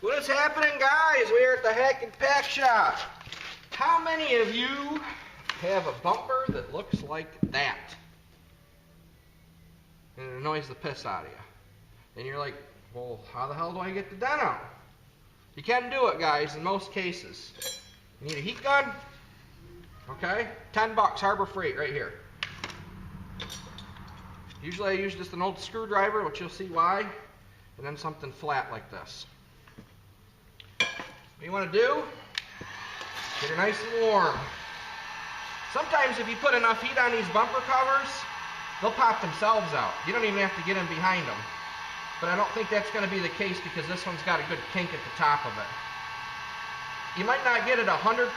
What is happening, guys? We are at the Hack and Pack Shop. How many of you have a bumper that looks like that? And it annoys the piss out of you. And you're like, well, how the hell do I get the dent out? You can do it, guys, in most cases. You need a heat gun. Okay? $10, Harbor Freight, right here. Usually I use just an old screwdriver, which you'll see why. And then something flat like this. What you want to do, get it nice and warm. Sometimes if you put enough heat on these bumper covers, they'll pop themselves out. You don't even have to get in behind them. But I don't think that's going to be the case because this one's got a good kink at the top of it. You might not get it 100%,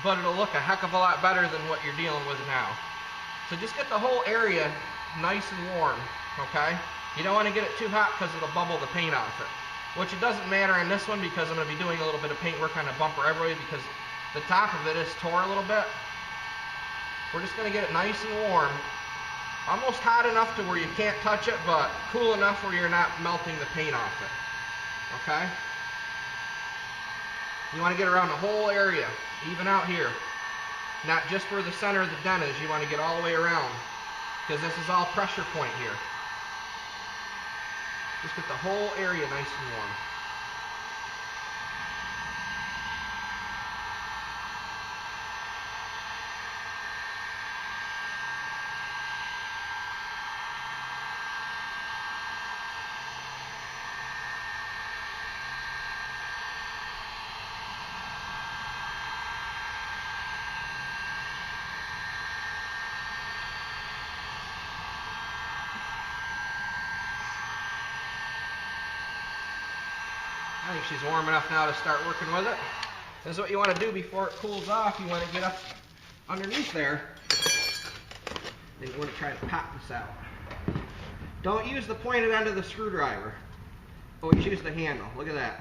but it'll look a heck of a lot better than what you're dealing with now. So just get the whole area nice and warm, okay? You don't want to get it too hot because it'll bubble the paint off it. Which it doesn't matter on this one because I'm going to be doing a little bit of paint work on the bumper every way because the top of it is tore a little bit. We're just going to get it nice and warm. Almost hot enough to where you can't touch it, but cool enough where you're not melting the paint off it. Okay? You want to get around the whole area, even out here. Not just where the center of the dent is, you want to get all the way around. Because this is all pressure point here. Just get the whole area nice and warm. I think she's warm enough now to start working with it. This is what you want to do before it cools off. You want to get up underneath there and you want to try to pop this out. Don't use the pointed end of the screwdriver. Always use the handle. Look at that.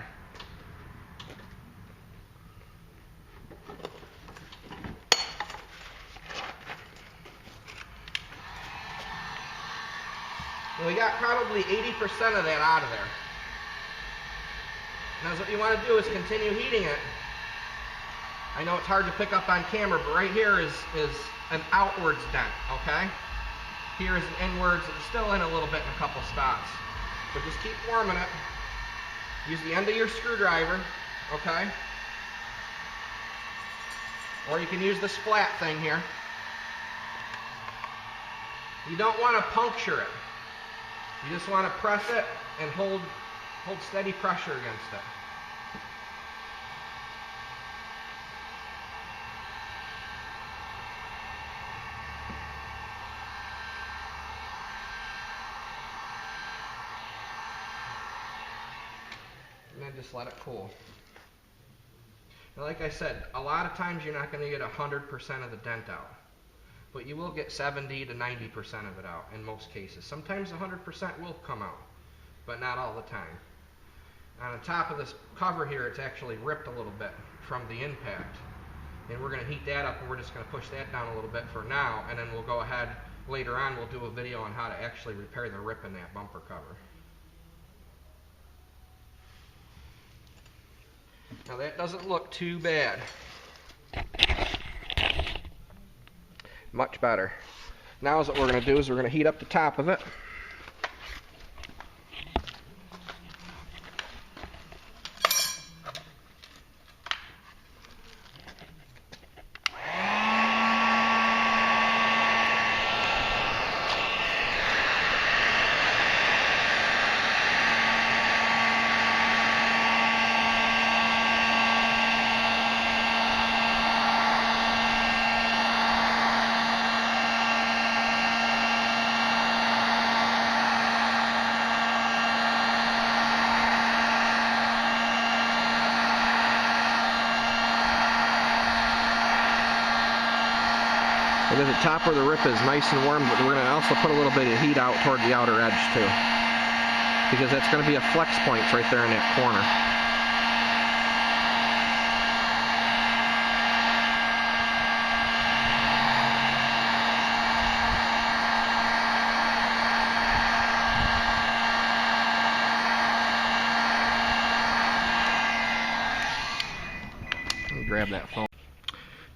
And we got probably 80% of that out of there. Now what you want to do is continue heating it. I know it's hard to pick up on camera, but right here is an outwards dent, okay? Here is an inwards, it's still in a little bit in a couple spots. But just keep warming it. Use the end of your screwdriver, okay? Or you can use this flat thing here. You don't want to puncture it. You just want to press it and hold steady pressure against it. And then just let it cool. Now, like I said, a lot of times you're not going to get 100% of the dent out. But you will get 70 to 90% of it out in most cases. Sometimes 100% will come out, but not all the time. On the top of this cover here, it's actually ripped a little bit from the impact. And we're going to heat that up and we're just going to push that down a little bit for now, and then we'll go ahead later on, we'll do a video on how to actually repair the rip in that bumper cover. Now that doesn't look too bad. Much better. Now what we're going to do is we're going to heat up the top of it. And then the top where the rip is nice and warm, but we're going to also put a little bit of heat out toward the outer edge too. Because that's going to be a flex point right there in that corner. grab that phone.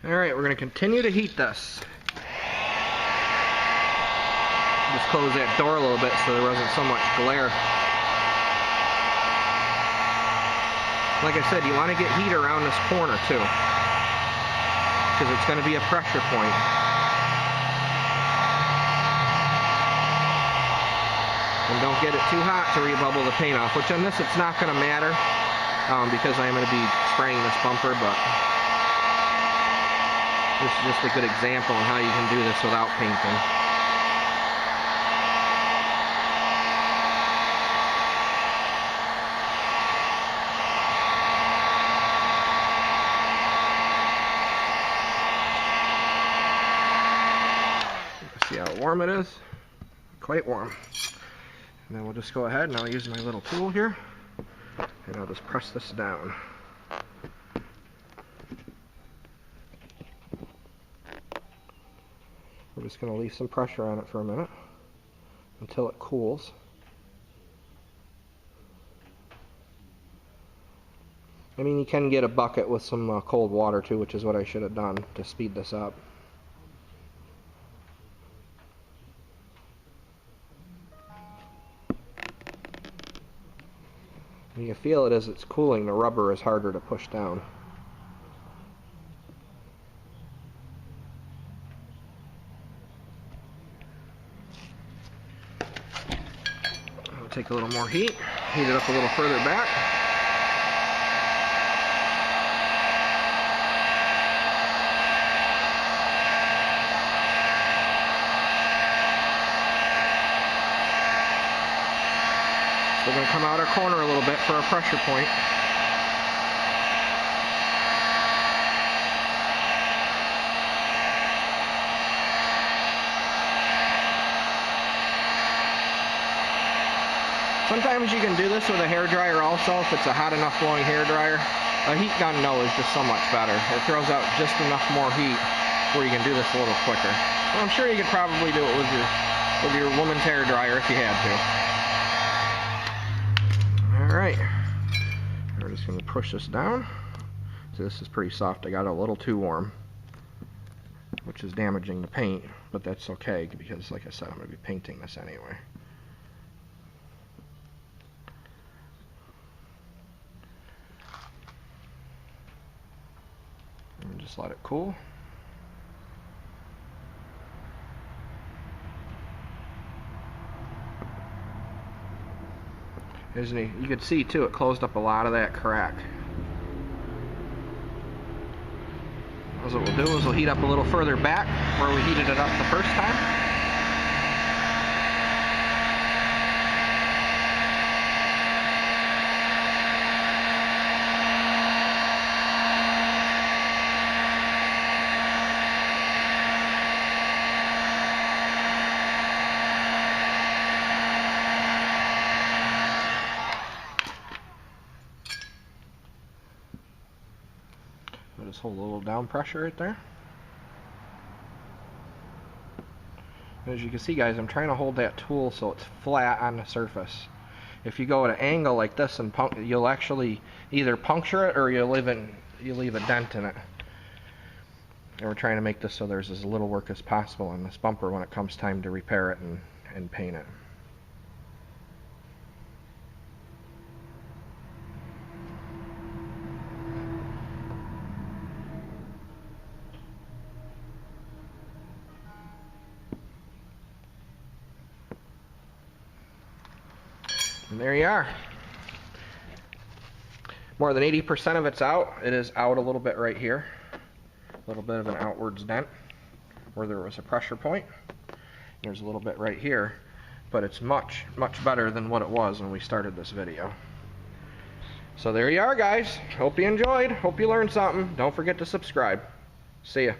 Alright, we're going to continue to heat this. Just close that door a little bit so there wasn't so much glare. Like I said, you want to get heat around this corner too, because it's going to be a pressure point. And don't get it too hot to rebubble the paint off, which on this it's not going to matter because I'm going to be spraying this bumper, but this is just a good example on how you can do this without painting. See how warm it is? Quite warm. And then we'll just go ahead and I'll use my little tool here and I'll just press this down. We're just going to leave some pressure on it for a minute until it cools. I mean, you can get a bucket with some cold water too, which is what I should have done to speed this up. And you feel it as it's cooling, the rubber is harder to push down. I'll take a little more heat, heat it up a little further back. We're going to come out our corner a little bit for our pressure point. Sometimes you can do this with a hairdryer also if it's a hot enough blowing hairdryer. A heat gun, no, is just so much better. It throws out just enough more heat where you can do this a little quicker. Well, I'm sure you could probably do it with your woman's hairdryer if you had to. Alright, we're just going to push this down. So this is pretty soft. I got it a little too warm, which is damaging the paint, but that's okay because, like I said, I'm going to be painting this anyway. And just let it cool. Isn't it? You could see too, it closed up a lot of that crack. What we'll do is we'll heat up a little further back where we heated it up the first time. I'll just hold a little down pressure right there. As you can see, guys, I'm trying to hold that tool so it's flat on the surface. If you go at an angle like this, and you'll actually either puncture it or you leave a dent in it. And we're trying to make this so there's as little work as possible on this bumper when it comes time to repair it and paint it. And there you are. More than 80% of it's out. It is out a little bit right here. A little bit of an outwards dent where there was a pressure point. There's a little bit right here, but it's much, much better than what it was when we started this video. So there you are, guys. Hope you enjoyed. Hope you learned something. Don't forget to subscribe. See ya.